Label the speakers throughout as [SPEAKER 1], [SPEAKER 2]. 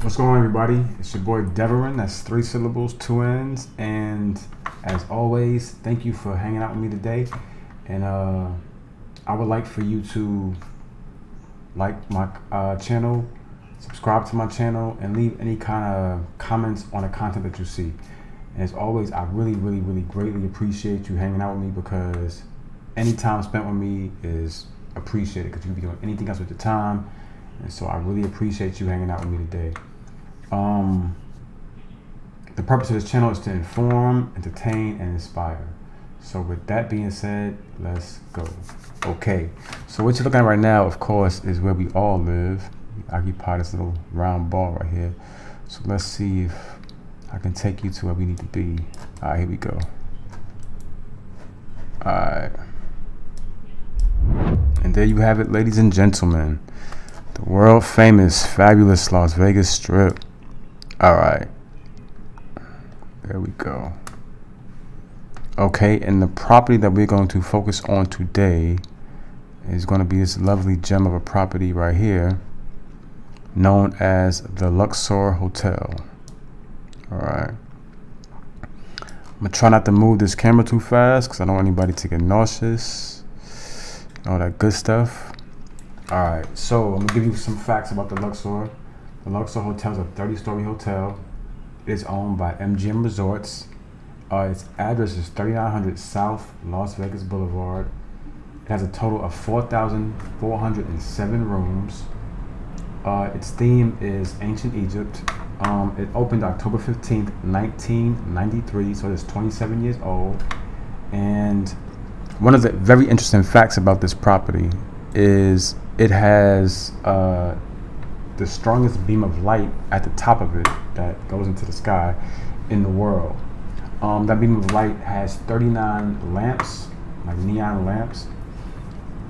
[SPEAKER 1] What's going on, everybody? It's your boy Deverin. That's 3 syllables, 2 N's. And as always, thank you for hanging out with me today. And I would like for you to like my channel, subscribe to my channel, and leave any kind of comments on the content that you see. And as always, I really greatly appreciate you hanging out with me, because any time spent with me is appreciated, because you can be doing anything else with your time. And so I really appreciate you hanging out with me today. The purpose of this channel is to inform, entertain, and inspire. So with that being said, let's go. Okay, so what you're looking at right now, of course, is where we all live. We occupy this little round ball right here. So let's see if I can take you to where we need to be. All right, here we go. All right. And there you have it, ladies and gentlemen. The world famous, fabulous Las Vegas Strip. All right. There we go. Okay, and the property that we're going to focus on today is going to be this lovely gem of a property right here, known as the LUXOR Hotel. All right. I'm going to try not to move this camera too fast because I don't want anybody to get nauseous. All that good stuff. All right, so I'm gonna give you some facts about the LUXOR. The LUXOR Hotel is a 30-story hotel. It is owned by MGM Resorts. Its address is 3900 South Las Vegas Boulevard. It has a total of 4,407 rooms. Its theme is ancient Egypt. It opened October 15th, 1993, so it's 27 years old. And one of the very interesting facts about this property is it has the strongest beam of light at the top of it that goes into the sky in the world. That beam of light has 39 lamps, like neon lamps.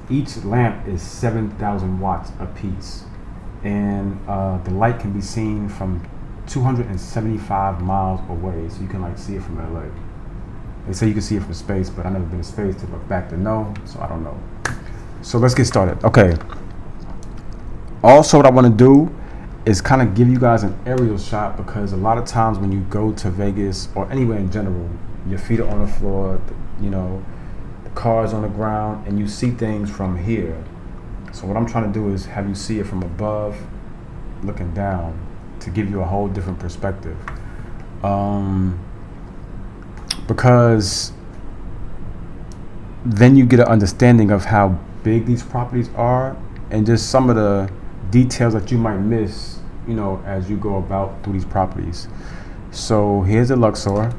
[SPEAKER 1] Each lamp is 7,000 watts a piece, and the light can be seen from 275 miles away, so you can like see it from LA. They say you can see it from space, but I've never been to space to look back to know, so I don't know. So let's get started. Okay. Also, what I want to do is kind of give you guys an aerial shot, because a lot of times when you go to Vegas or anywhere in general, your feet are on the floor, you know, the car's on the ground, and you see things from here. So what I'm trying to do is have you see it from above, looking down, to give you a whole different perspective. Because then you get an understanding of how big these properties are, and just some of the details that you might miss, you know, as you go about through these properties. So here's the LUXOR.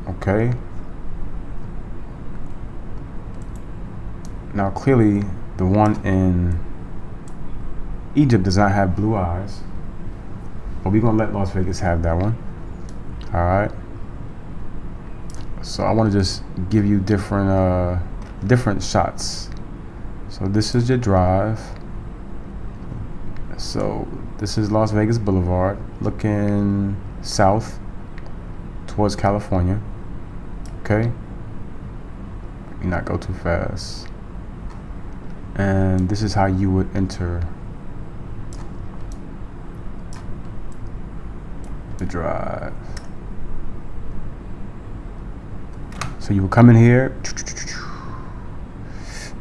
[SPEAKER 1] Okay. Now clearly the one in Egypt does not have blue eyes, but we're gonna let Las Vegas have that one. All right. So I want to just give you different shots. So this is your drive. So this is Las Vegas Boulevard, looking south towards California. Okay. Let me not go too fast. And this is how you would enter the drive. So you will come in here,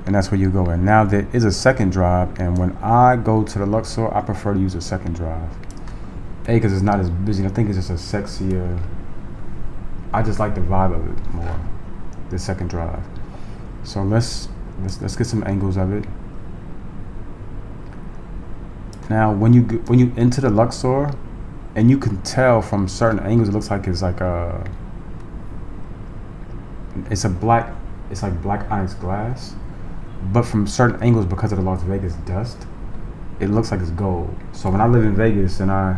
[SPEAKER 1] and that's where you go in. Now there is a second drive, and when I go to the LUXOR, I prefer to use a second drive. A, because it's not as busy. I think it's just a sexier. I just like the vibe of it more, the second drive. So let's get some angles of it. Now when you enter the LUXOR, and you can tell from certain angles, it looks like it's like a. It's like black onyx glass, but from certain angles, because of the Las Vegas dust, it looks like it's gold. So when I live in Vegas and I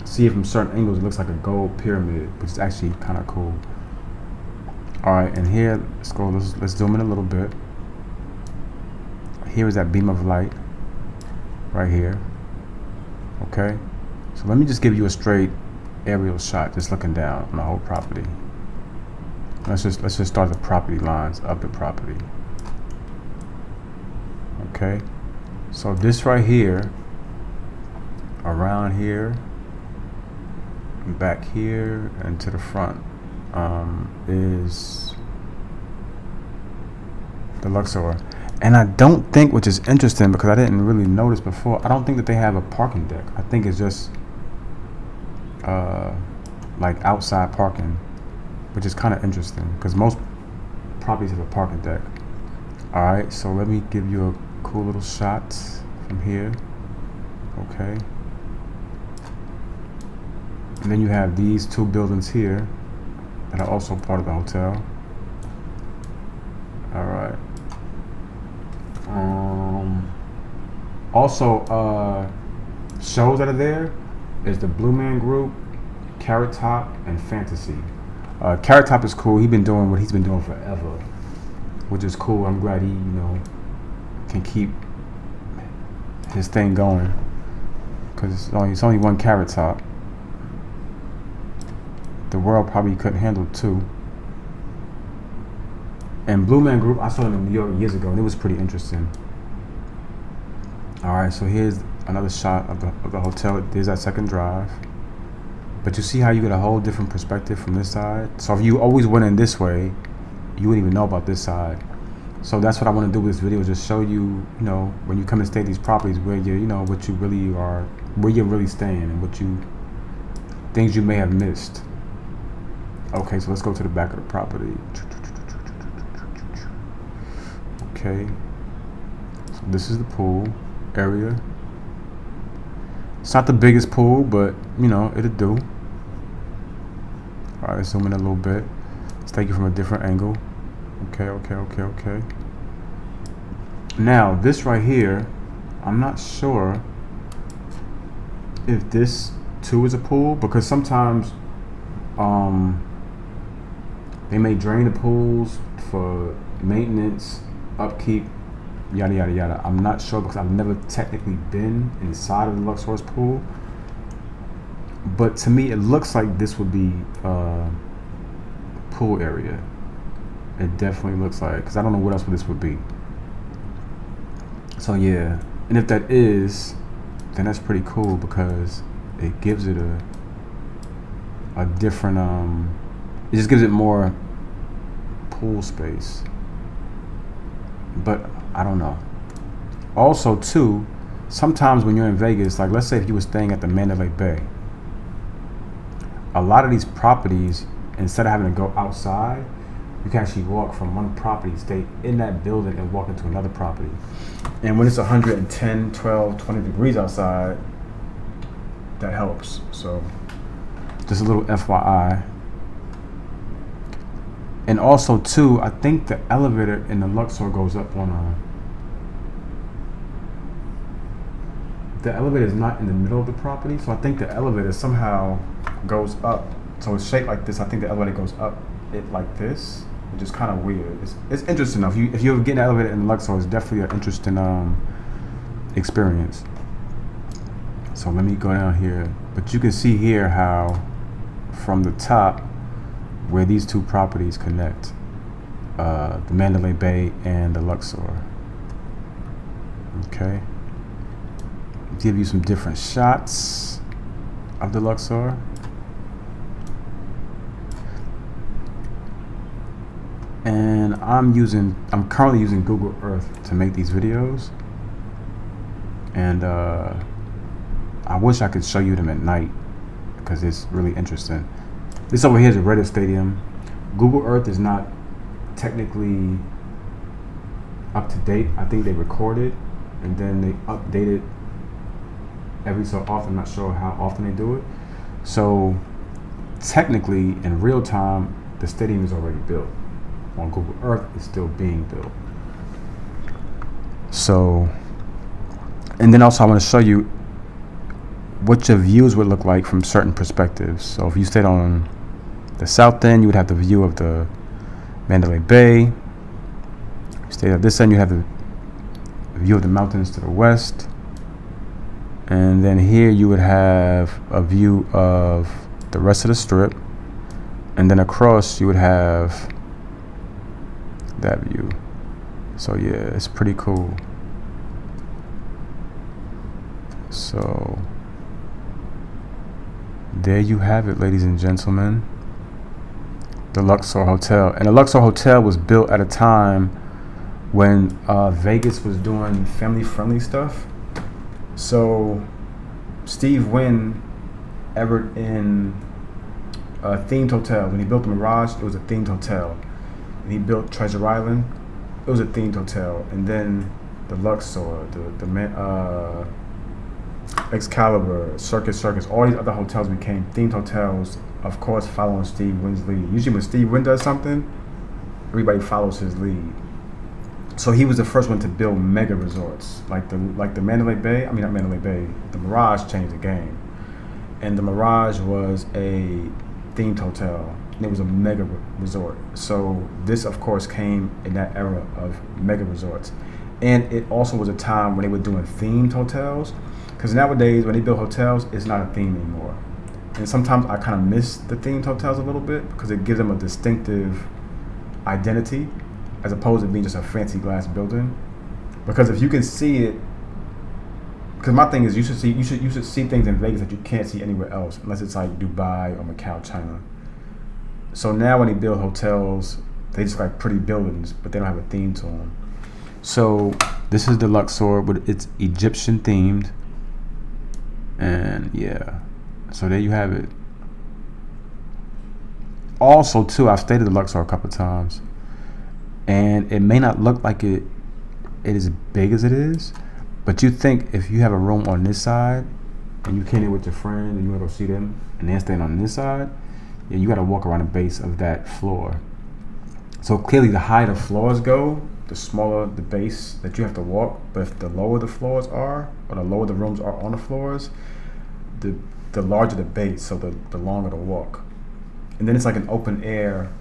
[SPEAKER 1] see it from certain angles, it looks like a gold pyramid, which is actually kind of cool. All right, and here, let's zoom in a little bit. Here is that beam of light right here. Okay, so let me just give you a straight aerial shot, just looking down on the whole property. Let's just start the property lines of the property. Okay, so this right here, all around here, back here, and to the front is the LUXOR. And I don't think, which is interesting because I didn't really notice before, I don't think that they have a parking deck. I think it's just like outside parking, which is kind of interesting because most properties have a parking deck. Alright, so let me give you a cool little shot from here. Okay. And then you have these two buildings here that are also part of the hotel. Alright. Also, shows that are there is the Blue Man Group, Carrot Top, and Fantasy. Carrot Top is cool. He's been doing what he's been doing forever, which is cool. I'm glad he, can keep his thing going because it's only one Carrot Top. The world probably couldn't handle two. And Blue Man Group, I saw them in New York years ago, and it was pretty interesting. All right, so here's another shot of the hotel. There's that second drive. But you see how you get a whole different perspective from this side? So if you always went in this way, you wouldn't even know about this side. So that's what I want to do with this video, is just show you, when you come and stay at these properties, where you, what you really are, where you're really staying, and things you may have missed. Okay, so let's go to the back of the property. Okay, so this is the pool area. It's not the biggest pool, but it'll do. All right, let's zoom in a little bit. Let's take you from a different angle. Okay. Now this right here, I'm not sure if this too is a pool, because sometimes they may drain the pools for maintenance, upkeep, yada yada yada. I'm not sure because I've never technically been inside of the LUXOR's pool, but to me it looks like this would be a pool area. It definitely looks like, because I don't know what else this would be. So yeah, and if that is, then that's pretty cool because it gives it a different it just gives it more pool space. But I don't know. Also too, sometimes when you're in Vegas, like let's say if you were staying at the Mandalay Bay, a lot of these properties, instead of having to go outside, you can actually walk from one property, stay in that building, and walk into another property. And when it's 110, 12, 20 degrees outside, that helps. So just a little FYI. And also too, I think the elevator in the LUXOR goes up on the elevator is not in the middle of the property, so I think the elevator somehow goes up. So it's shaped like this. I think the elevator goes up it like this, which is kind of weird. It's interesting though. If you ever get an elevator in the LUXOR, it's definitely an interesting experience. So let me go down here. But you can see here how from the top where these two properties connect, the Mandalay Bay and the LUXOR. Okay. Give you some different shots of the LUXOR. And I'm currently using Google Earth to make these videos. And I wish I could show you them at night because it's really interesting. This over here is a Reddit Stadium. Google Earth is not technically up to date. I think they record it and then they update it every so often. I'm not sure how often they do it. So technically in real time, the stadium is already built. On Google Earth, it's still being built. So, and then also I want to show you what your views would look like from certain perspectives. So if you stayed on the south end, you would have the view of the Mandalay Bay. If you stayed at this end, you have the view of the mountains to the west. And then here you would have a view of the rest of the strip. And then across you would have that view. So yeah, it's pretty cool. So There you have it, ladies and gentlemen. The LUXOR Hotel. And the LUXOR Hotel was built at a time when Vegas was doing family-friendly stuff. So Steve Wynn, Everett in a themed hotel. When he built the Mirage, it was a themed hotel. And he built Treasure Island, it was a themed hotel. And then the LUXOR, the Excalibur, Circus, all these other hotels became themed hotels, of course following Steve Wynn's lead. Usually when Steve Wynn does something, everybody follows his lead. So he was the first one to build mega resorts, like the Mandalay Bay. I mean, not Mandalay Bay. The Mirage changed the game, and the Mirage was a themed hotel, and it was a mega resort. So this, of course, came in that era of mega resorts, and it also was a time when they were doing themed hotels. Because nowadays, when they build hotels, it's not a theme anymore, and sometimes I kind of miss the themed hotels a little bit because it gives them a distinctive identity, as opposed to being just a fancy glass building. Because if you can see it, because my thing is you should see things in Vegas that you can't see anywhere else, unless it's like Dubai or Macau, China. So now when they build hotels, they just like pretty buildings, but they don't have a theme to them. So this is the LUXOR, but it's Egyptian themed, and yeah. So there you have it. Also, too, I've stayed at the LUXOR a couple times. And it may not look like it is big as it is, but you think if you have a room on this side and you came in with your friend and you want to go see them and they're staying on this side, yeah, you got to walk around the base of that floor. So clearly the higher the floors go, the smaller the base that you have to walk. But if the lower the floors are, or the lower the rooms are on the floors, the larger the base, so the longer the walk. And then it's like an open air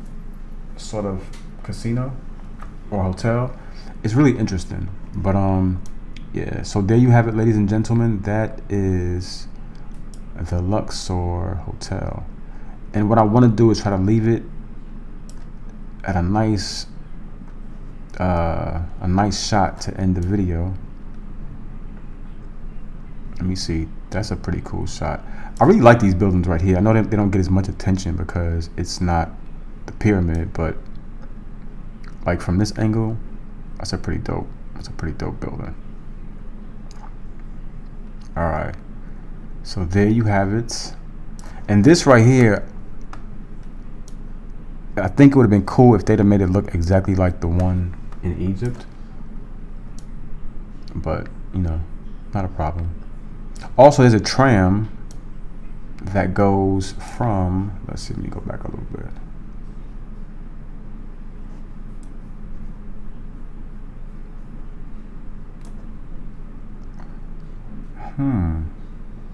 [SPEAKER 1] sort of casino or hotel. It's really interesting. But yeah, so there you have it, ladies and gentlemen. That is the LUXOR Hotel. And what I want to do is try to leave it at a nice shot to end the video. Let me see. That's a pretty cool shot. I really like these buildings right here. I know they don't get as much attention because it's not the pyramid, but like from this angle, that's a pretty dope building. All right, so there you have it. And this right here, I think it would have been cool if they'd have made it look exactly like the one in Egypt, but you know, not a problem. Also, there's a tram that goes from, let's see, let me go back a little bit.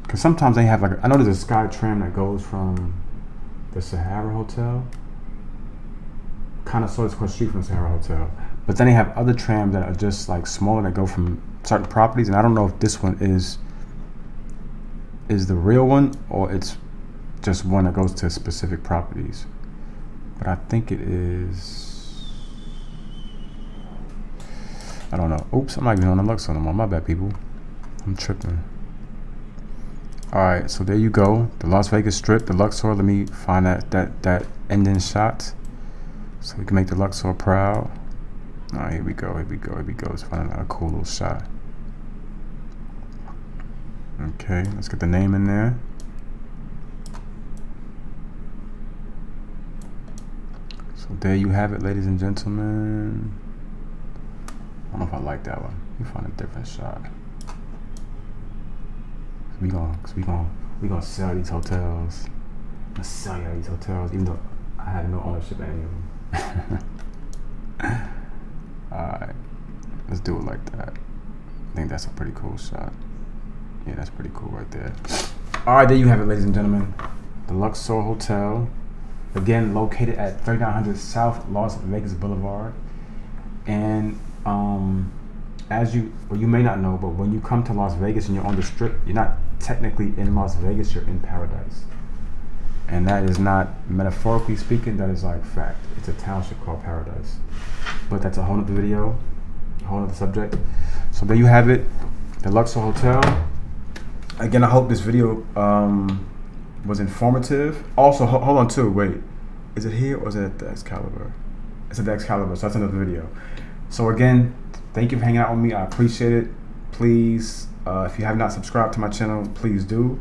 [SPEAKER 1] Because sometimes they have like, I know there's a sky tram that goes from the Sahara Hotel, kind of sort of across the street from the Sahara Hotel. But then they have other trams that are just like smaller that go from certain properties, and I don't know if this one is the real one or it's just one that goes to specific properties. But I think it is. I don't know. Oops, I'm not even on the LUXOR no more. My bad, people. I'm tripping. Alright, so there you go. The Las Vegas Strip, the LUXOR. Let me find that ending shot so we can make the LUXOR proud. Alright, here we go. Let's find a cool little shot. Okay, let's get the name in there. So there you have it, ladies and gentlemen. I don't know if I like that one. We find a different shot. We gonna sell these hotels. Let's sell y'all these hotels, even though I have no ownership of any of them. Alright, let's do it like that. I think that's a pretty cool shot. Yeah, that's pretty cool right there. Alright, there you have it, ladies and gentlemen. The LUXOR Hotel. Again, located at 3900 South Las Vegas Boulevard. And you may not know, but when you come to Las Vegas and you're on the Strip, you're not technically in Las Vegas, you're in paradise. And that is not, metaphorically speaking, that is like fact. It's a township called Paradise. But that's a whole other video, a whole other subject. So there you have it, the LUXOR Hotel. Again, I hope this video was informative. Also, hold on too. Wait, is it here or is it at the Excalibur? It's at the Excalibur, so that's another video. So again, thank you for hanging out with me. I appreciate it. Please, if you have not subscribed to my channel, please do.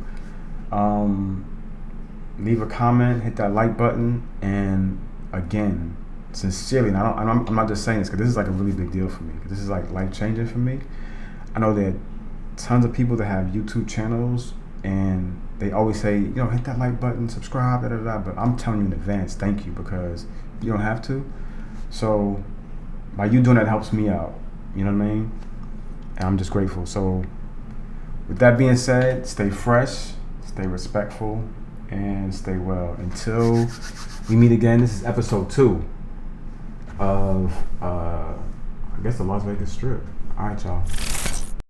[SPEAKER 1] Leave a comment, hit that like button, and again, sincerely, and I'm not just saying this because this is like a really big deal for me. This is like life changing for me. I know that tons of people that have YouTube channels and they always say, you know, hit that like button, subscribe, da da da. But I'm telling you in advance, thank you, because you don't have to. So by you doing that helps me out. You know what I mean? And I'm just grateful. So with that being said, stay fresh, stay respectful, and stay well. Until we meet again, this is episode 2 of, I guess, the Las Vegas Strip. All right, y'all.